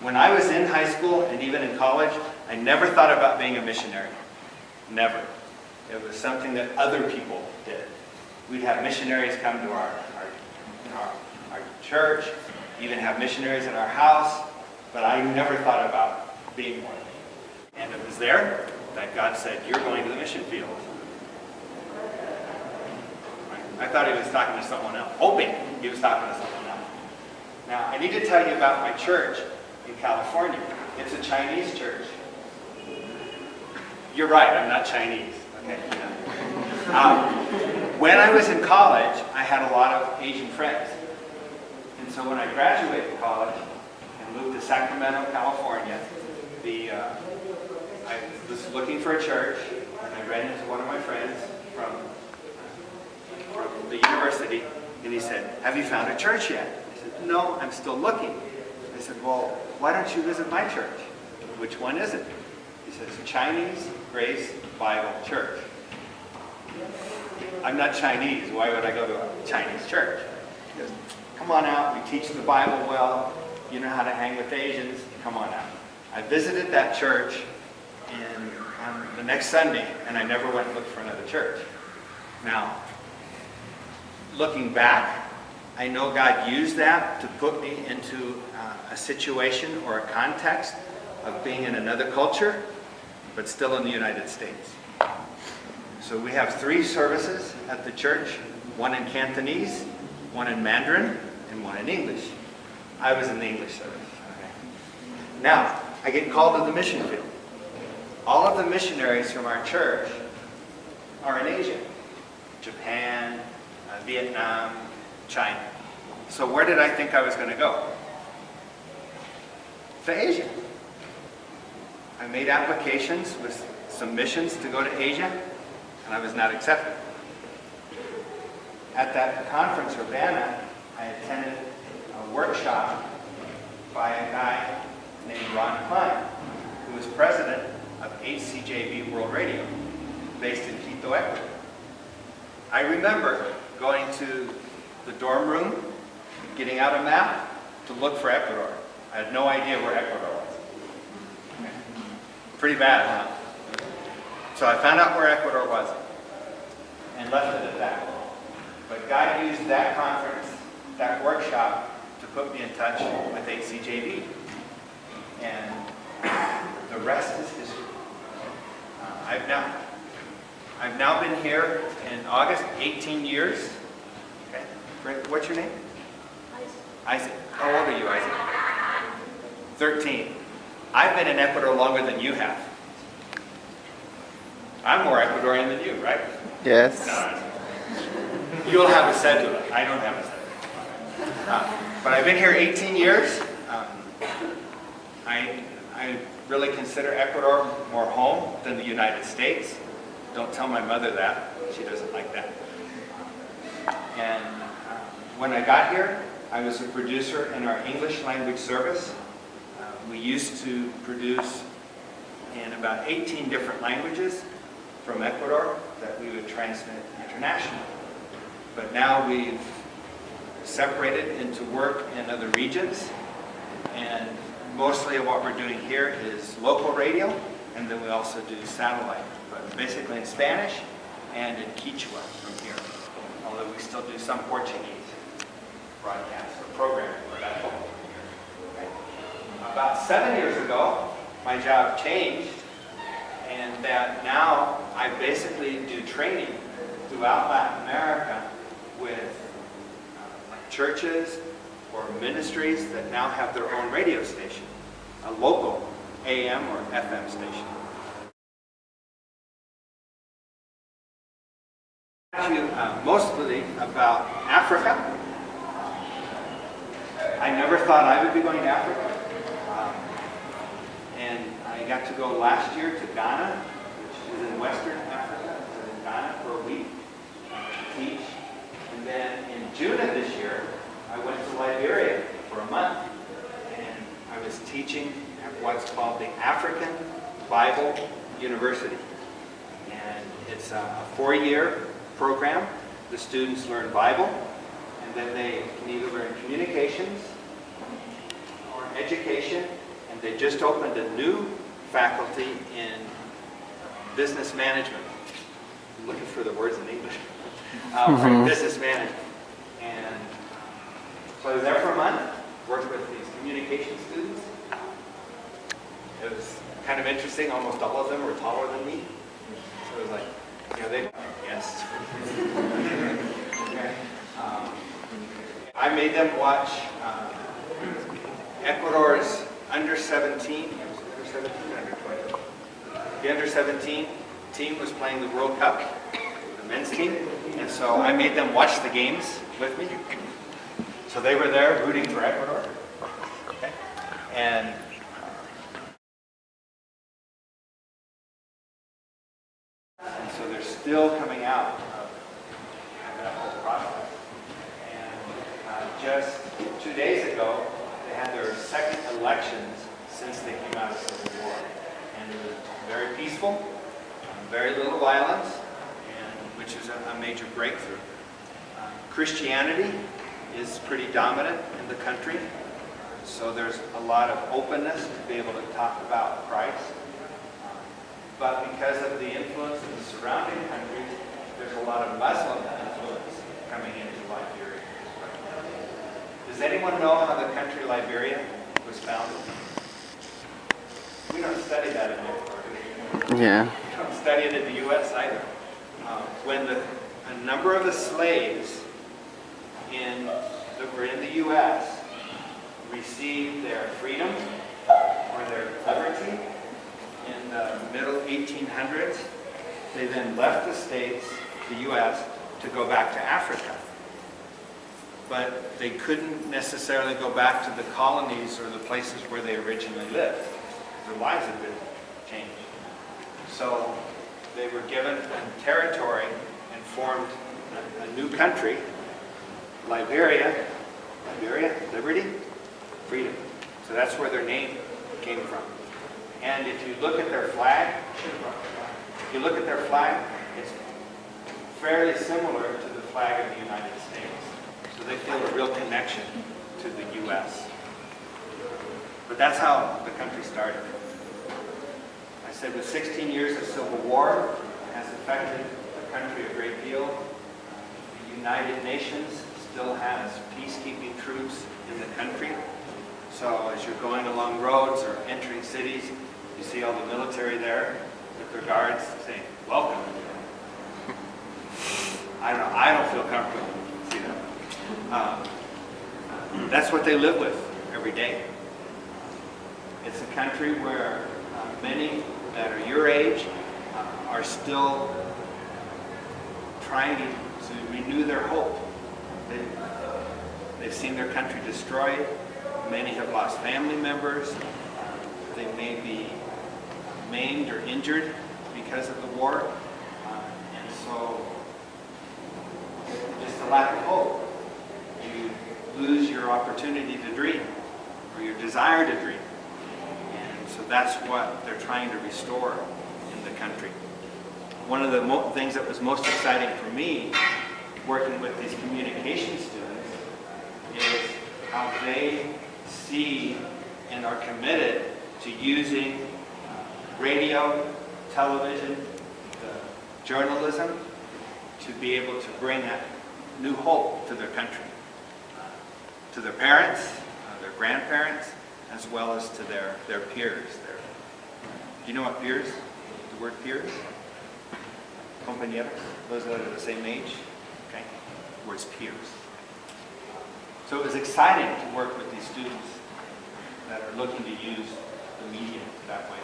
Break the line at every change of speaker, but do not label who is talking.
When I was in high school and even in college, I never thought about being a missionary. Never. It was something that other people did. We'd have missionaries come to our church, even have missionaries in our house, but I never thought about being one. And it was there that God said, you're going to the mission field. I thought he was talking to someone else, hoping he was talking to someone else. Now, I need to tell you about my church in California. It's a Chinese church. You're right, I'm not Chinese. Okay. When I was in college, I had a lot of Asian friends. And so when I graduated college and moved to Sacramento, California, I was looking for a church, and I ran into one of my friends from the university, and he said, have you found a church yet? I said, no, I'm still looking. I said, well, why don't you visit my church? Which one is it? He says, Chinese Grace Bible Church. I'm not Chinese. Why would I go to a Chinese church? He goes, come on out. We teach the Bible well. You know how to hang with Asians. Come on out. I visited that church on the next Sunday, and I never went and looked for another church. Now, looking back, I know God used that to put me into a situation or a context of being in another culture, but still in the United States. So we have 3 services at the church, one in Cantonese, one in Mandarin, and one in English. I was in the English service. Okay. Now, I get called to the mission field. All of the missionaries from our church are in Asia. Japan, Vietnam, China. So where did I think I was going to go? To Asia. I made applications with some missions to go to Asia, and I was not accepted. At that conference, Urbana, I attended a workshop by a guy named Ron Klein, who was president of HCJB World Radio, based in Quito, Ecuador. I remember going to the dorm room, getting out a map to look for Ecuador. I had no idea where Ecuador was. Pretty bad, huh? So I found out where Ecuador was and left it at that. But God used that conference, that workshop, to put me in touch with HCJB. And the rest is history. I've now been here in August, 18 years. Okay. What's your name? Isaac. How old are you, Isaac? 13. I've been in Ecuador longer than you have. I'm more Ecuadorian than you, right?
Yes.
No, you'll have a cedula. I don't have a cedula. But I've been here 18 years. I really consider Ecuador more home than the United States. Don't tell my mother that. She doesn't like that. And when I got here, I was a producer in our English language service. We used to produce in about 18 different languages from Ecuador that we would transmit internationally. But now we've separated into work in other regions, and mostly what we're doing here is local radio, and then we also do satellite, but basically in Spanish and in Quechua from here, although we still do some Portuguese broadcasts or programming for that local here. Okay. About 7 years ago, my job changed, and that now I basically do training throughout Latin America with churches or ministries that now have their own radio station, a local AM or FM station. Mostly about Africa. I never thought I would be going to Africa. And I got to go last year to Ghana, which is in Western Africa. I was in Ghana for a week to teach. And then in June of this year, I went to Liberia for a month. And I was teaching at what's called the African Bible University. And it's a 4-year program. The students learn Bible, and then they can either learn communications or education And they just opened a new faculty in business management. I'm looking for the words in English. Business management. And so I was there for a month, worked with these communication students. It was kind of interesting. Almost all of them were taller than me. So it was like, you know, yes. Okay. I made them watch Ecuador's under 17, under 17, under 20. The under 17 team was playing the World Cup, the men's team, and so I made them watch the games with me. So they were there rooting for Ecuador. Okay. And so they're still coming out of that whole process. And just 2 days ago, they had their second elections since they came out of Civil War. And it was very peaceful, very little violence, and which is a major breakthrough. Christianity is pretty dominant in the country, so there's a lot of openness to be able to talk about Christ. But because of the influence of the surrounding countries, there's a lot of Muslim influence coming into Liberia. Does anyone know how the country Liberia was founded? We don't study that in Ecuador.
Yeah.
We don't study it in the U.S. either. When a number of the slaves that were in the U.S. received their freedom or their liberty in the middle 1800s, they then left the States, the U.S., to go back to Africa. But they couldn't necessarily go back to the colonies or the places where they originally lived. Their lives had been changed. So they were given a territory and formed a new country, Liberia, liberty, freedom. So that's where their name came from. And if you look at their flag, it's fairly similar to the flag of the United States. So they feel a real connection to the U.S. But that's how the country started. I said with 16 years of civil war, it has affected the country a great deal. The United Nations still has peacekeeping troops in the country. So as you're going along roads or entering cities, you see all the military there with their guards saying, "Welcome." I don't feel comfortable. See that? That's what they live with every day. It's a country where many that are your age are still trying to renew their hope. They've seen their country destroyed. Many have lost family members. They may be maimed or injured because of the war. And so just a lack of hope. You lose your opportunity to dream or your desire to dream. And so that's what they're trying to restore in the country. One of the things that was most exciting for me working with these communication students is how they see and are committed to using radio, television, journalism to be able to bring that new hope to their country, to their parents, their grandparents, as well as to their peers. Do you know what peers? The word peers? Compañeros? Those that are the same age? Okay. The word's peers. So it was exciting to work with these students that are looking to use the media that way.